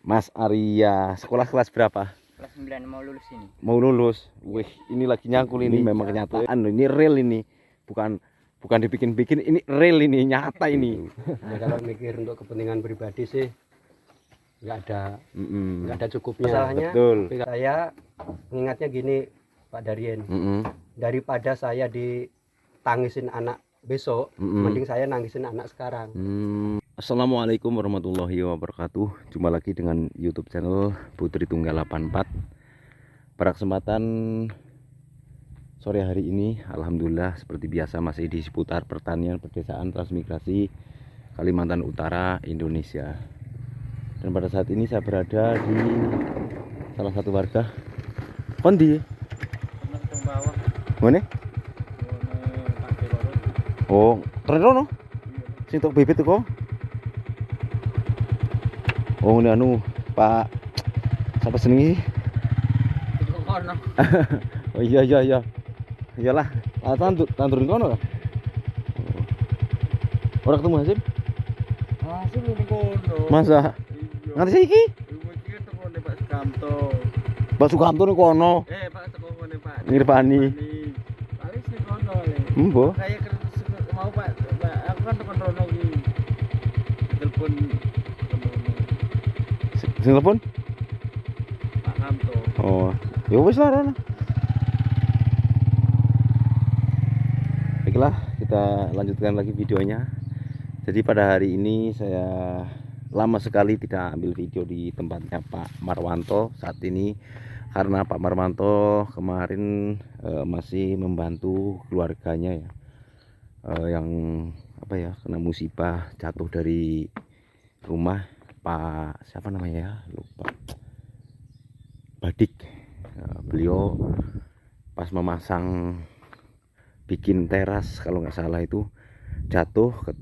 Mas Arya, sekolah kelas berapa? Kelas 9 mau lulus ini. Mau lulus. Wih, ini lagi nyangkul ini memang kenyataan. Ini real ini. Bukan dibikin-bikin, ini real ini, nyata ini. Ya kalau mikir untuk kepentingan pribadi sih nggak ada cukupnya. Masalahnya Betul. Saya mengingatnya gini Pak Darien, daripada saya ditangisin anak besok, mending saya nangisin anak sekarang. Assalamualaikum warahmatullahi wabarakatuh. Jumpa lagi dengan YouTube channel Putri Tunggal 84. Pada kesempatan sore hari ini, alhamdulillah seperti biasa masih di seputar pertanian, pedesaan, transmigrasi Kalimantan Utara, Indonesia. Dan pada saat ini saya berada di salah satu warga. Kondi? Mana? Oh, terus sing tok bibit kok. Oh, ini anu Pak siapa senengi? Oh iya. Iyalah, tandurin kono kan. Ora ketemu Hasim? Hasim ini kono. Masa? Nganti saiki? Iki tekone Pak Sukamto. Pak Sukamto ning kono. Pak tekone Pak. Nirpani. Paling sing kono le. Mbok. Saya mau Pak, aku kan tekan rono iki. Telepon Sing telepon? Pak Kamto. Oh, ya wis lah Rono. Baiklah, kita lanjutkan lagi videonya. Jadi pada hari ini saya lama sekali tidak ambil video di tempatnya Pak Marwanto saat ini karena Pak Marwanto kemarin masih membantu keluarganya ya, yang kena musibah jatuh dari rumah. Pak siapa namanya ya, lupa, Badik. Beliau pas memasang bikin teras kalau nggak salah itu jatuh ke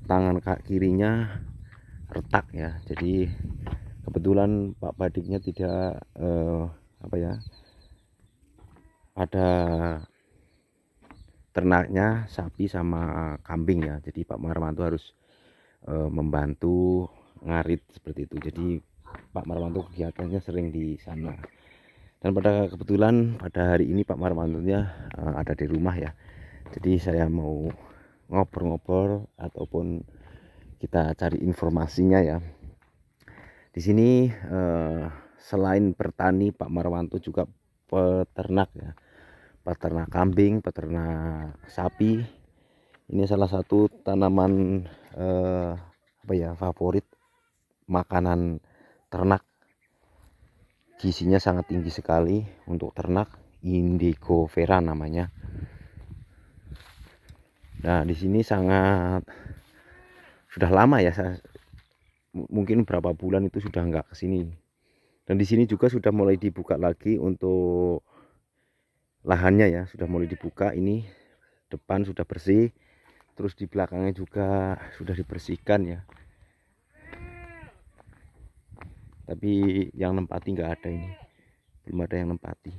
tangan kirinya retak ya. Jadi kebetulan Pak Badiknya tidak ada ternaknya sapi sama kambing ya. Jadi Pak Marwanto harus membantu ngarit seperti itu. Jadi Pak Marwanto kegiatannya sering di sana. Dan kebetulan pada hari ini Pak Marwantonya ada di rumah ya. Jadi saya mau ngobrol-ngobrol ataupun kita cari informasinya ya. Di sini selain bertani, Pak Marwanto juga peternak ya. Peternak kambing, peternak sapi. Ini salah satu tanaman favorit makanan ternak. Gizinya sangat tinggi sekali untuk ternak, Indigo vera namanya. Nah, di sini sangat sudah lama ya, mungkin berapa bulan itu sudah nggak kesini. Dan di sini juga sudah mulai dibuka lagi untuk lahannya ya, sudah mulai dibuka. Ini depan sudah bersih, terus di belakangnya juga sudah dibersihkan ya. Tapi yang nempati nggak ada, ini belum ada yang nempati.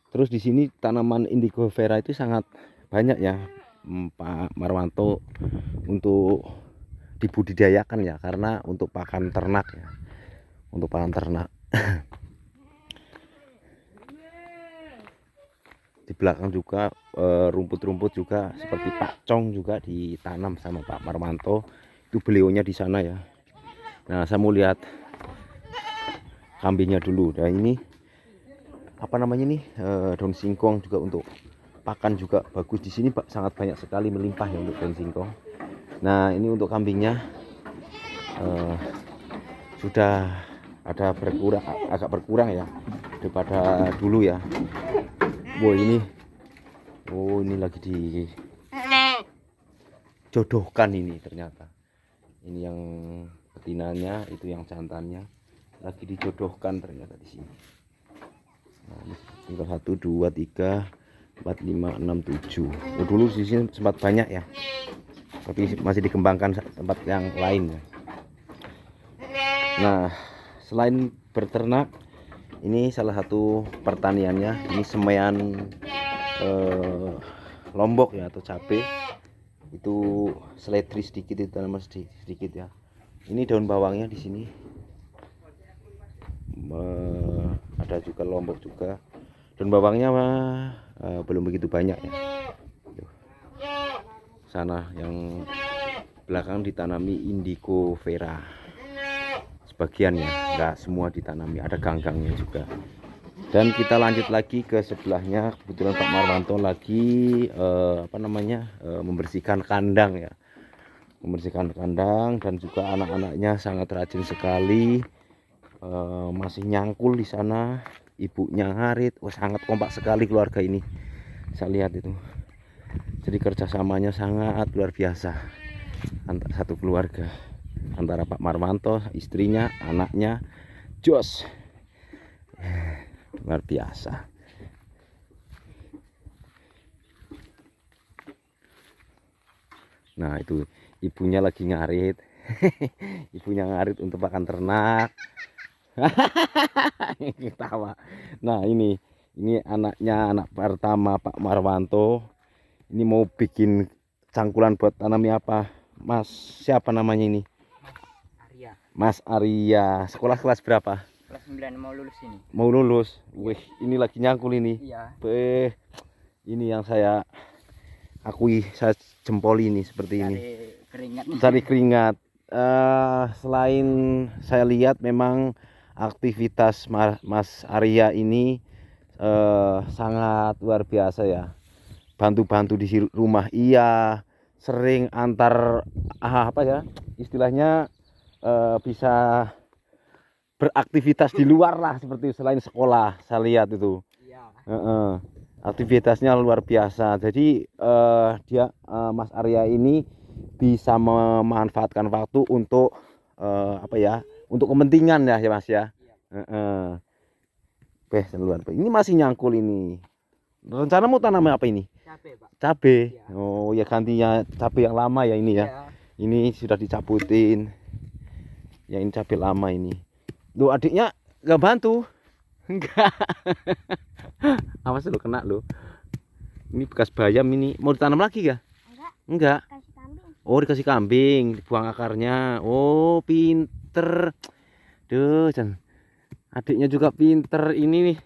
Terus di sini tanaman Indigo vera itu sangat banyak ya Pak Marwanto untuk dibudidayakan ya, karena untuk pakan ternak ya, untuk pakan ternak. Di belakang juga rumput-rumput juga seperti pakcong juga ditanam sama Pak Marwanto. Itu beliaunya di sana ya. Nah, saya mau lihat kambingnya dulu. Nah, ini apa namanya nih, daun singkong juga untuk pakan juga bagus. Di sini Pak sangat banyak sekali melimpah ya untuk daun singkong. Nah, ini untuk kambingnya sudah ada agak berkurang ya daripada dulu ya. Wow, ini lagi dijodohkan ini ternyata. Ini yang betinanya, itu yang jantannya lagi dijodohkan ternyata di sini. Nah, ini tinggal 1 2 3 4 5 6 7. Dulu di sini sempat banyak ya, tapi masih dikembangkan tempat yang lain ya. Nah, selain berternak, ini salah satu pertaniannya, ini semaian lombok ya atau cabai. Itu seledri sedikit, itu tanaman sedikit ya. Ini daun bawangnya di sini. Ada juga lombok juga. Daun bawangnya belum begitu banyak ya. Tuh. Sana yang belakang ditanami indigo vera. Sebagian ya, enggak semua ditanami, ada ganggangnya juga. Dan kita lanjut lagi ke sebelahnya. Kebetulan Pak Marwanto lagi membersihkan kandang ya, membersihkan kandang, dan juga anak-anaknya sangat rajin sekali. Masih nyangkul di sana, ibunya ngarit. Wah, sangat kompak sekali keluarga ini, saya lihat itu. Jadi kerjasamanya sangat luar biasa satu keluarga, antara Pak Marwanto, istrinya, anaknya, jos. Luar biasa. Nah, itu ibunya lagi ngarit. Ibunya ngarit untuk pakan ternak. Ketawa. Nah, ini anaknya, anak pertama Pak Marwanto. Ini mau bikin cangkulan buat tanami apa? Mas, siapa namanya ini? Arya. Mas Arya. Sekolah kelas berapa? Kelas 9 mau lulus ini. Mau lulus. Wih, ini lagi nyangkul ini. Iya. Ini yang saya akui, saya jempoli ini seperti ini. Cari keringat. Selain saya lihat memang aktivitas Mas Arya ini sangat luar biasa ya. Bantu-bantu di rumah iya, sering antar istilahnya bisa beraktivitas di luar lah, seperti selain sekolah. Saya lihat itu. Iya. Aktivitasnya luar biasa. Jadi Mas Arya ini bisa memanfaatkan waktu untuk untuk kepentingan ya Mas ya. Luar biasa. Ini masih nyangkul ini. Rencana mau tanam apa ini? Cabe, Pak. Cabe. Iya. Oh ya, gantinya cabe yang lama ya ini ya. Iya. Ini sudah dicabutin. Ya, ini cabe lama ini. Loh, adiknya nggak bantu? Enggak. Awas lu, kena lu. Ini bekas bayam ini. Mau ditanam lagi ya? Enggak. Kasih kambing. Oh, dikasih kambing, dibuang akarnya. Oh, pinter. Duh, adiknya juga pinter ini nih.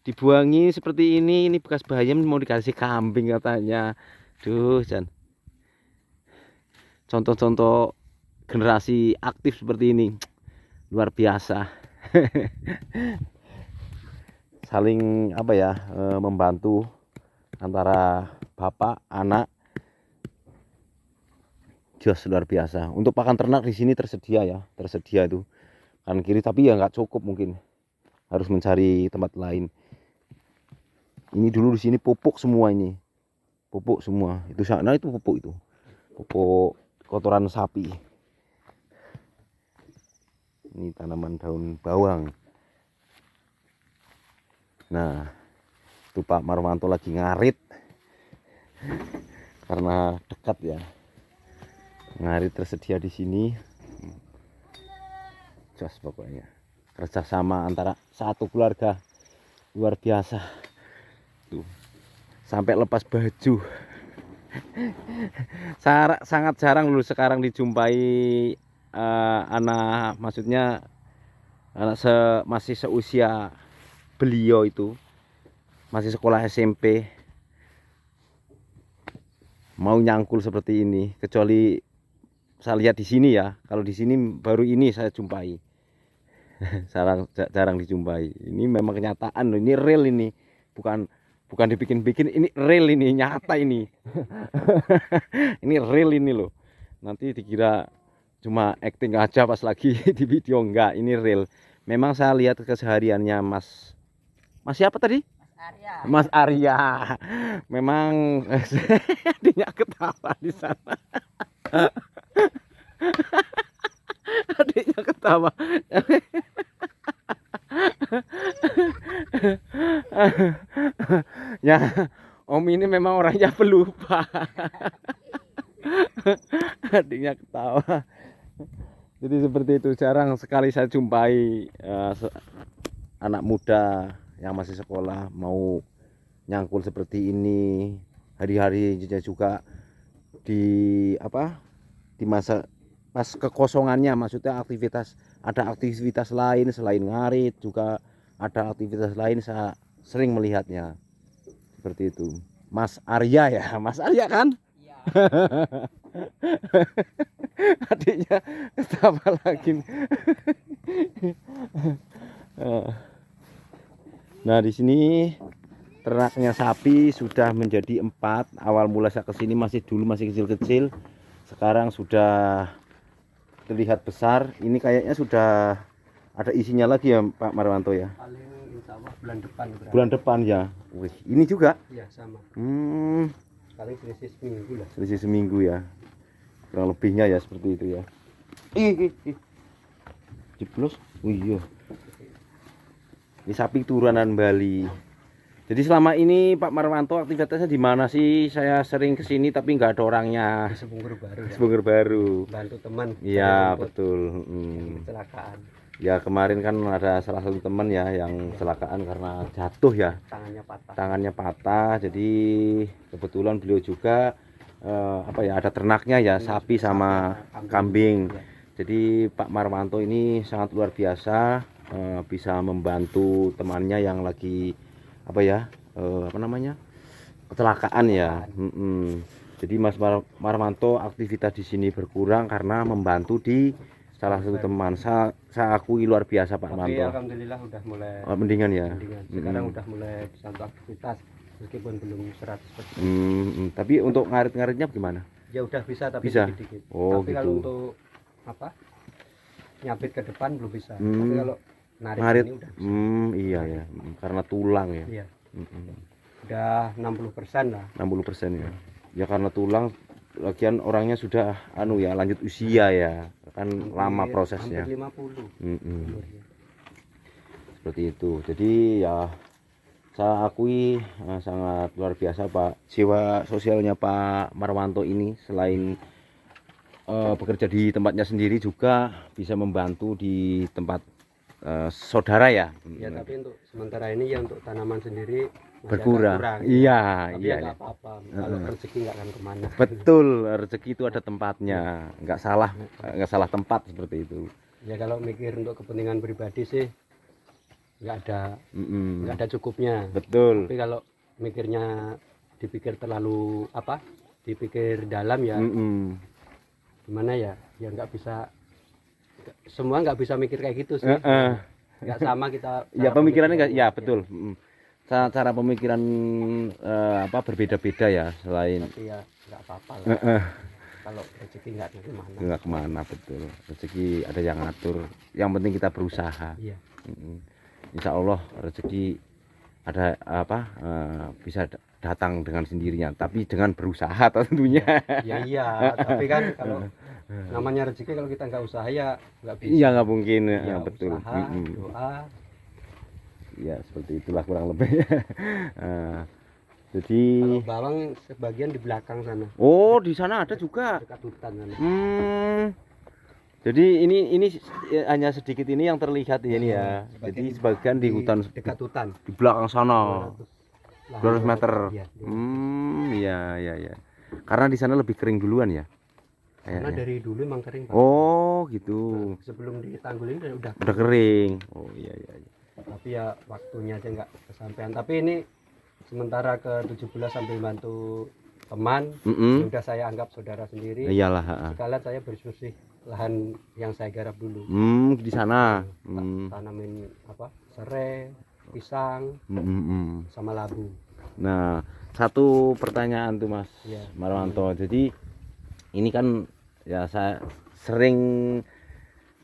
Dibuangi seperti ini bekas bayam mau dikasih kambing katanya. Duh, contoh-contoh generasi aktif seperti ini luar biasa. Saling membantu antara bapak anak, jos luar biasa. Untuk pakan ternak di sini tersedia itu kanan kiri, tapi ya nggak cukup, mungkin harus mencari tempat lain. Ini dulu di sini pupuk semua, ini pupuk semua. Itu sana itu pupuk kotoran sapi. Ini tanaman daun bawang. Nah, itu Pak Marwanto lagi ngarit karena dekat ya. Ngarit tersedia di sini. Jos pokoknya. Kerjasama antara satu keluarga luar biasa. Tuh, sampai lepas baju. Sangat jarang dulu sekarang dijumpai anak, maksudnya anak masih seusia beliau itu, masih sekolah SMP, mau nyangkul seperti ini. Kecuali saya lihat di sini ya. Kalau di sini baru ini saya jumpai. jarang dijumpai. Ini memang kenyataan loh. Ini real ini. Bukan dibikin-bikin, ini real, ini nyata ini. Ini real ini loh. Nanti dikira cuma acting aja pas lagi di video, enggak, ini real. Memang saya lihat kesehariannya Mas siapa tadi? Arya. Mas Arya. Memang adiknya ketawa di sana. Adiknya ketawa. Ya, Om ini memang orangnya pelupa. Adiknya ketawa. Jadi seperti itu, jarang sekali saya jumpai anak muda yang masih sekolah mau nyangkul seperti ini. Hari-hari juga di masa pas kekosongannya, maksudnya ada aktivitas lain selain ngarit, juga ada aktivitas lain, saya sering melihatnya seperti itu. Mas Arya ya, Mas Arya kan? Iya. Adiknya apa lagi? Nah, di sini ternaknya sapi sudah menjadi 4. Awal mula saya kesini masih kecil-kecil, sekarang sudah terlihat besar. Ini kayaknya sudah ada isinya lagi ya Pak Marwanto ya. Paling insya Allah bulan depan berarti. Bulan depan ya. Wih, ini juga. Iya sama. Paling selisih seminggu lah. Selisih seminggu ya. Kurang lebihnya ya seperti itu ya. Ih. Jeblos. Oh iya. Ini sapi turunan Bali. Jadi selama ini Pak Marwanto aktivitasnya di mana sih? Saya sering kesini tapi nggak ada orangnya. Di Sebungkur Baru. Ya. Sebungkur Baru. Bantu teman. Iya betul. Kecelakaan. Ya kemarin kan ada salah satu teman ya yang kecelakaan karena jatuh ya. Tangannya patah. Jadi kebetulan beliau juga ada ternaknya ya, sapi sama kambing. Ya. Jadi Pak Marwanto ini sangat luar biasa, bisa membantu temannya yang lagi kecelakaan ya. Jadi Mas Marwanto aktivitas di sini berkurang karena membantu di salah satu teman. Saya akui luar biasa Pak Marwanto. Tapi alhamdulillah udah mulai mendingan ya. Sekarang udah mulai bisa untuk aktivitas meskipun belum 100%. Tapi untuk ngarit-ngaritnya gimana? Ya udah bisa tapi bisa. dikit-dikit. Oh, tapi gitu. kalau untuk nyabit ke depan belum bisa. Tapi kalau ngarit ini udah bisa. Iya ya, karena tulang ya. Iya. Udah 60% lah. 60% ya. Ya karena tulang, lagian orangnya sudah lanjut usia ya. Kan lama prosesnya. Hampir 50. Umurnya. Seperti itu. Jadi ya saya akui sangat luar biasa Pak, jiwa sosialnya Pak Marwanto ini. Selain bekerja di tempatnya sendiri juga bisa membantu di tempat saudara ya. Ya tapi untuk sementara ini ya untuk tanaman sendiri masih berkurang. agak kurang. Iya, Tapi iya. ya nggak apa-apa. Kalau rezeki nggak akan kemana. Betul, rezeki itu ada tempatnya. Nggak salah tempat seperti itu. Ya kalau mikir untuk kepentingan pribadi sih nggak ada cukupnya. Betul. Tapi kalau mikirnya dipikir terlalu dipikir dalam ya gimana ya nggak bisa, semua nggak bisa mikir kayak gitu sih. Nggak sama kita ya pemikirannya nggak ya betul. Cara pemikiran berbeda-beda ya. Selain tapi ya nggak apa-apa lah. Kalau rezeki nggak kemana betul, rezeki ada yang ngatur, yang penting kita berusaha. Iya. Insya Allah rezeki ada bisa datang dengan sendirinya, tapi dengan berusaha tentunya. Iya, tapi kan kalau namanya rezeki kalau kita nggak usaha ya nggak bisa. Iya nggak mungkin ya, betul. Usaha, doa. Ya seperti itulah kurang lebih. Jadi kalau bawang sebagian di belakang sana. Oh di sana ada juga. Dekat hutan sana. Jadi ini hanya sedikit ini yang terlihat ini ya. Jadi sebagian di hutan, dekat hutan. Di belakang sana. 200 meter. Iya. Karena di sana lebih kering duluan ya. Karena dari dulu emang kering. Oh gitu. Sebelum ditanggulin udah kering. Oh iya. Tapi ya waktunya aja nggak kesampaian. Tapi ini sementara ke 17 sambil bantu teman, sudah saya anggap saudara sendiri. Iyalah. Sekalian saya bersih lahan yang saya garap dulu. Di sana. Tanamin serai, pisang, sama labu. Nah, satu pertanyaan tuh Mas Marwanto. Jadi ini kan ya saya sering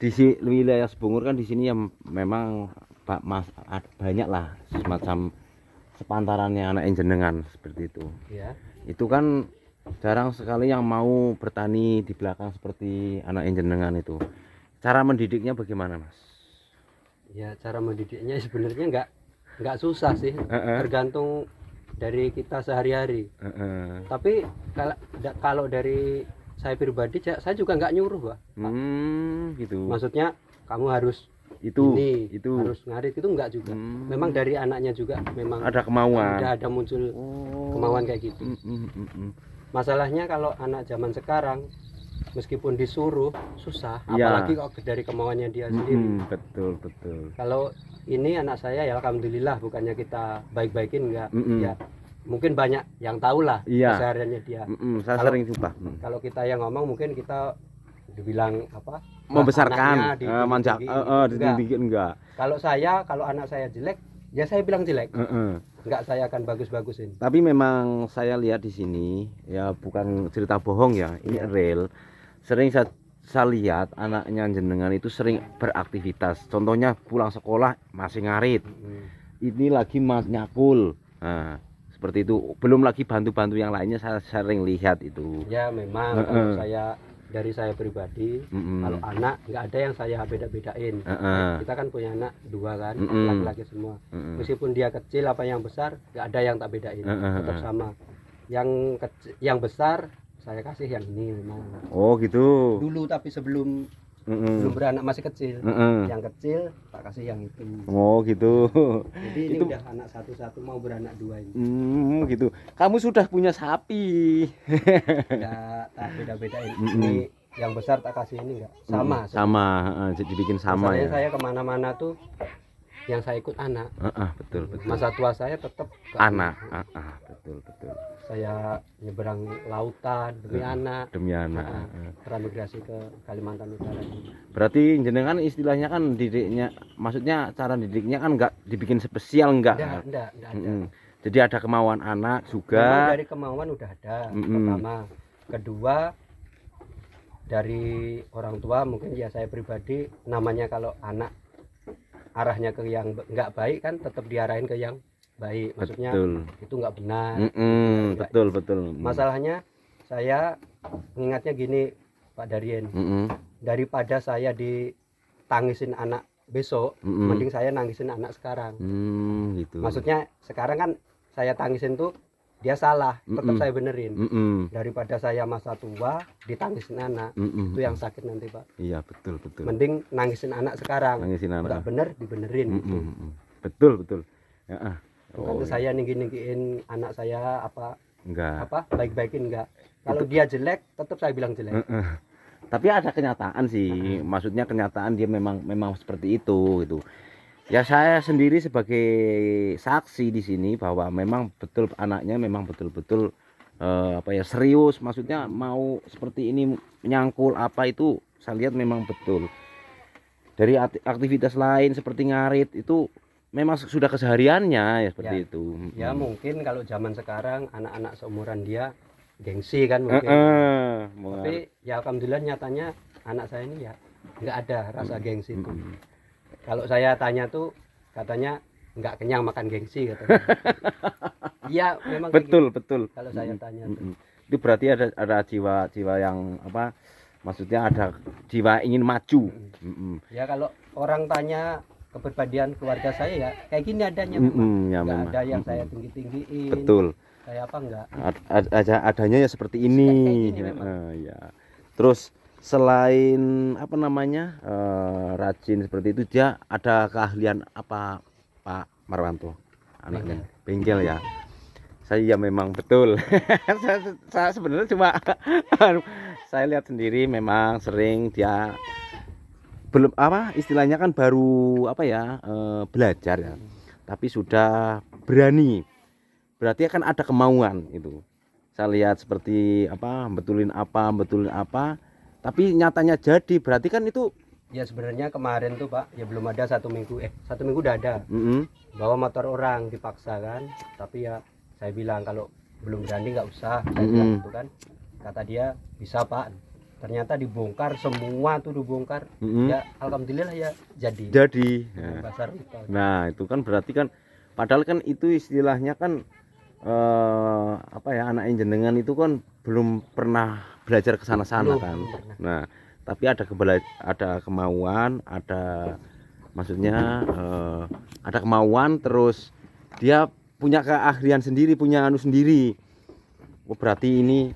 di wilayah Sebungur kan di sini yang memang Pak Mas banyak lah semacam sepantarannya anak jenengan seperti itu. Ya. Itu kan jarang sekali yang mau bertani di belakang seperti anak jenengan itu. Cara mendidiknya bagaimana Mas? Ya cara mendidiknya sebenarnya nggak susah sih, tergantung dari kita sehari-hari. Tapi kalau dari saya pribadi saya juga nggak nyuruh Pak. Gitu. Maksudnya kamu harus itu harus ngarit, itu enggak juga. Memang dari anaknya juga memang ada kemauan. Ada muncul kemauan kayak gitu. Masalahnya kalau anak zaman sekarang meskipun disuruh susah, Iya. apalagi kalau dari kemauannya dia sendiri. Betul betul. Kalau ini anak saya ya alhamdulillah, bukannya kita baik-baikin enggak, ya mungkin banyak yang tahu lah Iya. kesehariannya dia. Saya Kalau- sering jumpa. Kalau kita yang ngomong mungkin kita dibilang apa? Membesarkan, anaknya manja, ditinggi-tinggiin. enggak. Kalau anak saya jelek, ya saya bilang jelek. Enggak, saya akan bagus-bagusin. Tapi memang saya lihat di sini ya bukan cerita bohong ya, ini real. Sering saya lihat anaknya jenengan itu sering beraktivitas. Contohnya pulang sekolah masih ngarit. Ini lagi nyakul. Nah, seperti itu. Belum lagi bantu-bantu yang lainnya saya sering lihat itu. Ya memang kalau dari saya pribadi, kalau anak nggak ada yang saya beda-bedain. Kita kan punya anak 2 kan, laki-laki semua. Meskipun dia kecil apa yang besar, nggak ada yang tak bedain, tetap sama. Yang besar saya kasih yang ini memang. Oh gitu. Dulu tapi sebelum beranak masih kecil. Yang kecil tak kasih yang itu. Oh gitu. Jadi ini Itu- udah anak satu-satu, mau beranak 2 ini. Gitu. Kamu sudah punya sapi. Nggak tak beda-bedain. Ini yang besar tak kasih ini enggak sama. Sama, jadi bikin sama Masalahnya ya. saya kemana-mana tuh yang saya ikut anak. Betul betul. Masa tua saya tetap ke Anak. Betul betul. Saya nyeberang lautan demi anak, Demi anak. transmigrasi ke Kalimantan Utara ini. Berarti jenengan istilahnya kan didiknya, maksudnya cara didiknya kan enggak dibikin spesial enggak. Enggak ada. Jadi ada kemauan anak Memang juga. dari kemauan udah ada. Pertama, kedua dari orang tua mungkin ya saya pribadi namanya kalau anak arahnya ke yang nggak baik kan tetap diarahin ke yang baik. Maksudnya Betul. itu nggak benar. Betul betul. Masalahnya saya mengingatnya gini Pak Darien, daripada saya ditangisin anak besok, mending saya nangisin anak sekarang. Gitu. Maksudnya sekarang kan saya tangisin tuh dia salah, tetap saya benerin. Daripada saya masa tua ditangisin anak, itu yang sakit nanti Pak. Iya betul betul. Mending nangisin anak sekarang, Nangisin nggak anak. bener dibenerin. Gitu. Betul betul. Ya. Bukan saya ninggi-ninggiin anak saya Enggak. baik-baikin enggak. Kalau dia jelek, tetap saya bilang jelek. Tapi ada kenyataan sih, maksudnya kenyataan dia memang seperti itu gitu. Ya saya sendiri sebagai saksi di sini bahwa memang betul anaknya memang betul-betul serius, maksudnya mau seperti ini nyangkul apa itu saya lihat memang betul. Dari aktivitas lain seperti ngarit itu memang sudah kesehariannya ya seperti Ya. itu. Ya mungkin kalau zaman sekarang anak-anak seumuran dia gengsi kan mungkin. Tapi ya alhamdulillah nyatanya anak saya ini ya nggak ada rasa gengsi itu. Kalau saya tanya tuh katanya nggak kenyang makan gengsi katanya. Iya memang kayak betul gitu. betul. Kalau saya tanya tuh. Itu berarti ada jiwa yang maksudnya ada jiwa ingin maju. Ya kalau orang tanya kepribadian keluarga saya ya kayak gini adanya Ya, nggak memang. ada yang saya tinggi-tinggiin. Betul. Saya apa enggak? Adanya ya seperti ini. Kayak gini memang. Ya. Terus selain rajin seperti itu, dia ada keahlian apa Pak Marwanto anaknya? Bengkel ya. Saya memang betul. saya sebenarnya cuma saya lihat sendiri memang sering dia belum istilahnya kan baru belajar ya. Tapi sudah berani. Berarti akan ada kemauan itu. Saya lihat seperti betulin apa, tapi nyatanya jadi. Berarti kan itu Ya sebenarnya kemarin tuh Pak ya belum ada 1 minggu 1 minggu udah ada bawa motor orang dipaksa kan, tapi ya saya bilang kalau belum berani nggak usah, saya bilang gitu kan. Kata dia bisa Pak, ternyata dibongkar semua tuh dibongkar. Ya alhamdulillah ya jadi Nah, pasar itu. nah itu kan berarti kan padahal kan itu istilahnya kan anak jenengan itu kan belum pernah belajar ke sana-sana Belum kan. pernah. Nah tapi ada kemauan, maksudnya ada kemauan, terus dia punya keahlian sendiri, punya sendiri. Oh, berarti ini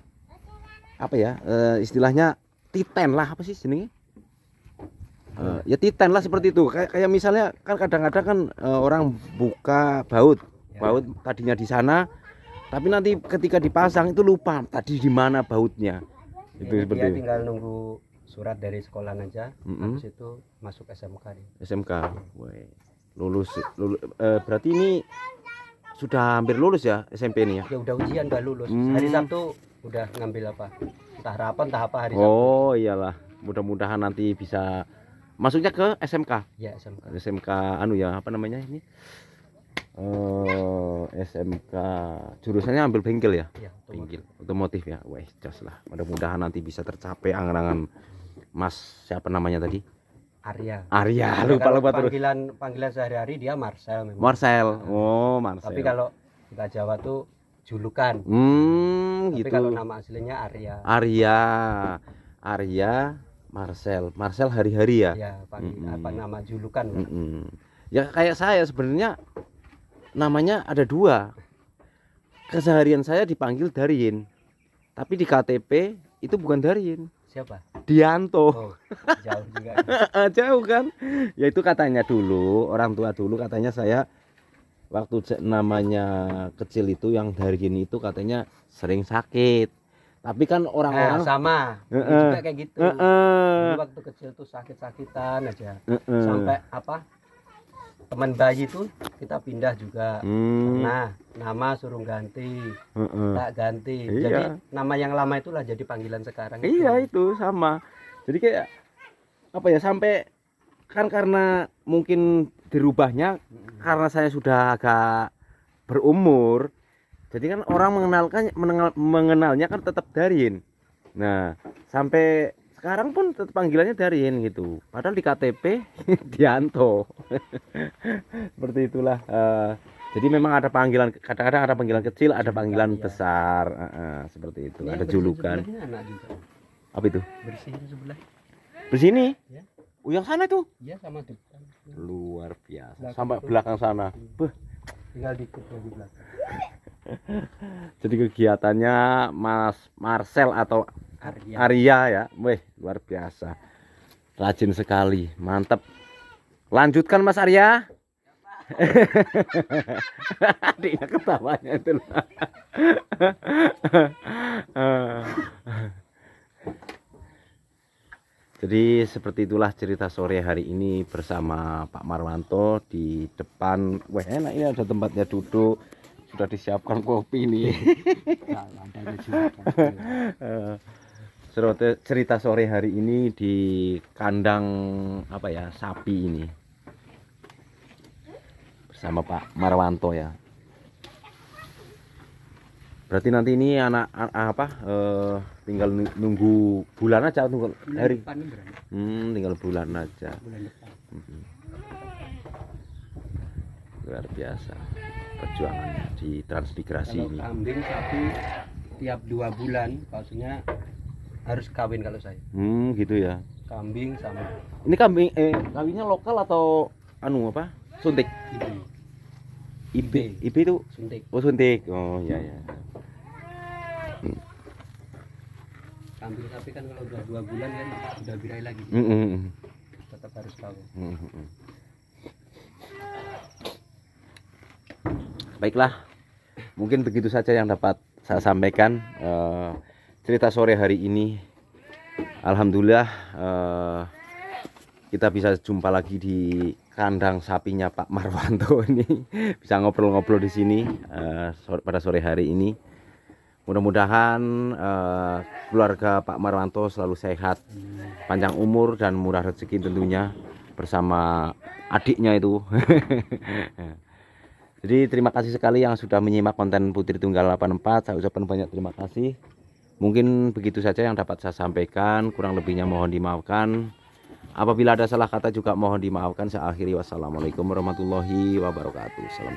istilahnya titen lah, apa sih jenenge? Ya titen lah seperti itu. Kayak misalnya kan kadang-kadang kan orang buka baut tadinya di sana, tapi nanti ketika dipasang itu lupa tadi di mana bautnya. Itu Ini seperti dia itu. tinggal nunggu surat dari sekolah aja, Mm-mm. habis itu masuk SMK dia. SMK. Woi. Berarti ini sudah hampir lulus ya SMP ini ya? Ya udah ujian, udah lulus. Hmm. Hari Sabtu udah ngambil apa? Entah rapat, entah apa hari Sabtu. Oh iyalah, mudah-mudahan nanti bisa masuknya ke SMK. Ya SMK. SMK anu ya, apa namanya ini? SMK jurusannya ambil bengkel ya? Ya, Bengkel otomotif ya. Wah, jos lah. Mudah-mudahan nanti bisa tercapai angan-angan Mas siapa namanya tadi? Arya. Arya, Ya, kalau lupa terus. panggilan sehari-hari dia Marcel memang. Marcel. Oh, Marcel. Tapi kalau kita Jawa tuh julukan. Tapi gitu. kalau nama aslinya Arya. Arya Marcel hari-hari ya. Ya, apa nama julukan. Ya kayak saya sebenarnya namanya ada 2. Keseharian saya dipanggil Daryin. Tapi di KTP itu bukan Daryin. Siapa? Dianto. Oh, jauh juga. Jauh kan? Ya itu katanya dulu, orang tua dulu katanya saya waktu namanya kecil itu yang Daryin itu katanya sering sakit. Tapi kan orang-orang sama. Ini juga kayak gitu. Dulu waktu kecil tuh sakit-sakitan aja. Sampai apa? Teman bayi tuh kita pindah juga. Nah, nama suruh ganti. Tak ganti. Iya. Jadi nama yang lama itulah jadi panggilan sekarang. Iya itu sama. Jadi kayak apa ya, sampai kan karena mungkin dirubahnya karena saya sudah agak berumur. Jadi kan orang mengenalnya kan tetap Daryin. Nah, sampai sekarang pun tetap panggilannya Daryin gitu. Padahal di KTP Dianto. Seperti itulah. Jadi memang ada panggilan, kadang-kadang ada panggilan kecil, ada panggilan besar. Seperti itu. Ini ada julukan. Anak juga. Apa itu? Bersih sebelah. Di sini? Ya. Oh, yang sana tuh? Iya sama depan. Luar biasa. Belakang Sampai tuh. belakang sana. Beuh. Tinggal dikit lagi belakang. Jadi kegiatannya Mas Marcel atau Arya. Arya ya. Wih, luar biasa. Rajin sekali. Mantap. Lanjutkan Mas Arya. Adiknya ketawanya itu. Jadi seperti itulah cerita sore hari ini bersama Pak Marwanto di depan. Wah, enak ini ada tempatnya duduk. Sudah disiapkan kopi nih. Cerita sore hari ini di kandang apa ya, sapi ini bersama Pak Marwanto ya. Berarti nanti ini tinggal nunggu bulan aja, tunggu hari. Depan berani. Tinggal bulan aja. Bulan depan. Luar biasa perjuangannya di transmigrasi Kalau ini. kambing sapi tiap 2 bulan maksudnya harus kawin kalau saya. Gitu ya. Kambing sama Ini kambingnya lokal atau anu apa? Suntik. IB. IB itu Suntik. oh suntik. Oh iya ya. Kambing sapi kan kalau udah 2 bulan kan udah birahi lagi. Tetap harus kawin. Baiklah, mungkin begitu saja yang dapat saya sampaikan cerita sore hari ini. Alhamdulillah kita bisa jumpa lagi di kandang sapinya Pak Marwanto ini, bisa ngobrol-ngobrol di sini pada sore hari ini. Mudah-mudahan keluarga Pak Marwanto selalu sehat, panjang umur dan murah rezeki tentunya bersama adiknya itu. Jadi terima kasih sekali yang sudah menyimak konten Putri Tunggal 84. Saya ucapkan banyak terima kasih. Mungkin begitu saja yang dapat saya sampaikan, kurang lebihnya mohon dimaafkan. Apabila ada salah kata juga mohon dimaafkan. Saya akhiri, wassalamualaikum warahmatullahi wabarakatuh. Salam.